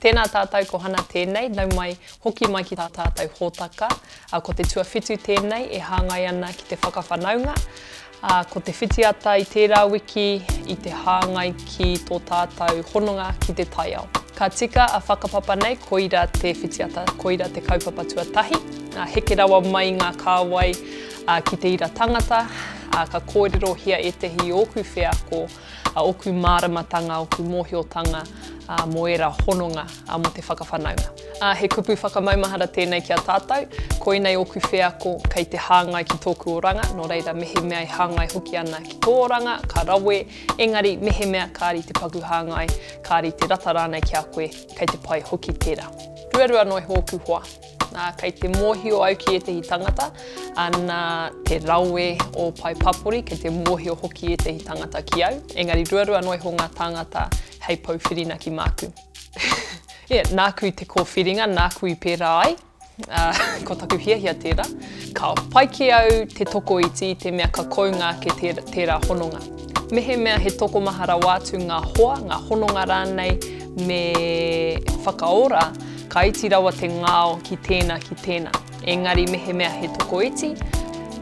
Tēnā tātou ko hana tēnei, nau mai hoki mai ki tā tātou hōtaka. Ko te tuawhitu tēnei e hāngai ana ki te whakawhanaunga. Ko te whitiata I tērā wiki I te hāngai ki tō tātou hononga ki te taiao. Ka tika a whakapapa nei, koira te whitiata, koira te kaupapa tuatahi. Heke rawa mai ngā kāwai ki te ira tangata. Ka kōrero hia e tehi oku wheako, oku māramatanga, oku mōhiotanga, mō era hononga mo te whakawhanaunga. He kupu whakamaumahara tēnei kia tātou, koinei oku wheako kei te hāngai ki tōku oranga, nō reira mehe mea I hāngai hoki ana ki tō oranga, ka rawe, engari mehe mea kāri te paku hāngai, kāri te rata rānei ki a koe, kei te pai hoki tērā. Ruarua noi hōku hoa. Kei te mōhio auki e tehi tangata, ana te rawe o pai papori, kei te mōhio hoki e tehi tangata ki au. Engari ruarua noi ho ngā tangata hei pau whirina ki māku. Nāku te kōwhiringa, nāku I pērā ai, ko taku hiahia tērā. Ka pai ki au te toko iti, te mea ka kounga ke tērā hononga. Mehe mea he toko mahara wātu ngā hoa, ngā hononga rānei me whakaora, ka iti rawa te ngāo ki tēnā. Engari mehe mea he toko iti,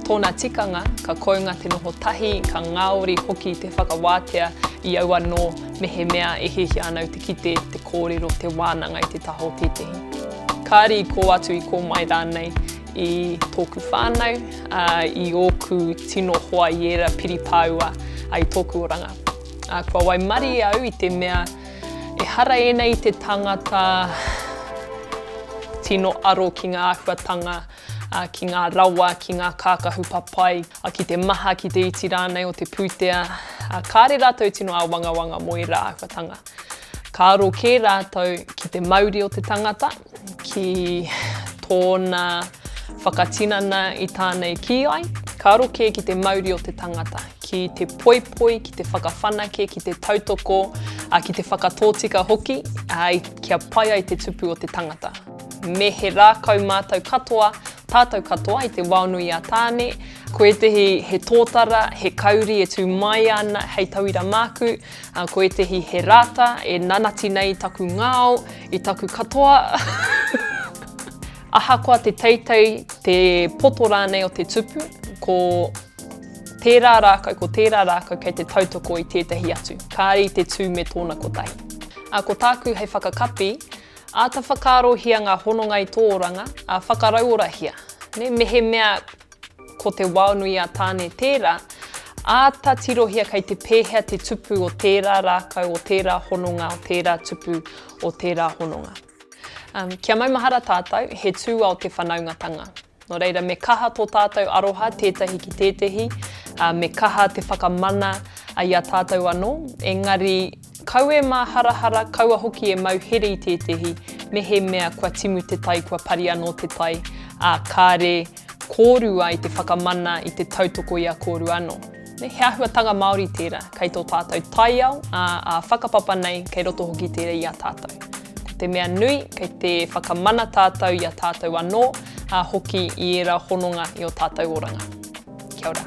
tōna tikanga, ka kounga te noho tahi, ka ngāori hoki te whakawātea I au anō mehe mea e hehi anau te kite, te kōrero, te wānanga I te taho tētehi. Kāri ko atu I ko mai rānei I tōku whānau, I ōku tino hoa I era piripāua I tōku oranga. Kua wai mari au I te mea e hara ēnei te tangata tino aro ki ngā āhuatanga, ki ngā rawa, ki ngā kākahu papai, ki te maha, ki te iti rānei o te pūtea. Kāre rātou tino a wangawanga mo I rā āhuatanga. Ka aro kē rātou ki te mauri o te tangata, ki tōna whakatinana I tānei ki ai. Ka aro kē ki te mauri o te tangata, ki te poipoi, ki te whakawhanake, ki te tautoko, ki te whakatōtika hoki, kia pai ai te tupu o te tangata. Me he rākau mātou katoa, tātou katoa I te waunui a tāne, ko e tehi he tōtara, he kauri e tū mai ana, hei tauira māku, ko e tehi he rāta, e nanati nei taku ngāo, I taku katoa. Ahakoa te teitei, te poto rānei o te tupu, ko tērā rākau kei te tautoko I tētahi atu. Kāri te tū me tōna kotahi. Ko tāku hei whakakapi, ata whakaro hia ngā hononga I tō oranga, whakaraura hia. Mehe mea ko te waunui a tāne tērā, ata tiro hia kei te pēhea te tupu o tērā rākau, o tērā hononga, o tērā tupu, o tērā hononga. Kia maumahara tātou, he tūa o te whanaungatanga. Nō reira, me kaha tō tātou aroha, tētahi ki tētahi, me kaha te whakamana I a tātou anō, engari kaue mā harahara, kaua hoki e mauhere I tētehi, mehe mea kua timu te tai, kua pari anō te tai, kāre kōrua I te whakamana I te tautoko I a kōru anō. He ahuatanga Māori tērā, kei tō tātou taiao, whakapapa nei, kei roto hoki tērā I a tātou. Ko te mea nui, kei te whakamana tātou I a tātou anō, hoki I era hononga I o tātou oranga. Kia ora.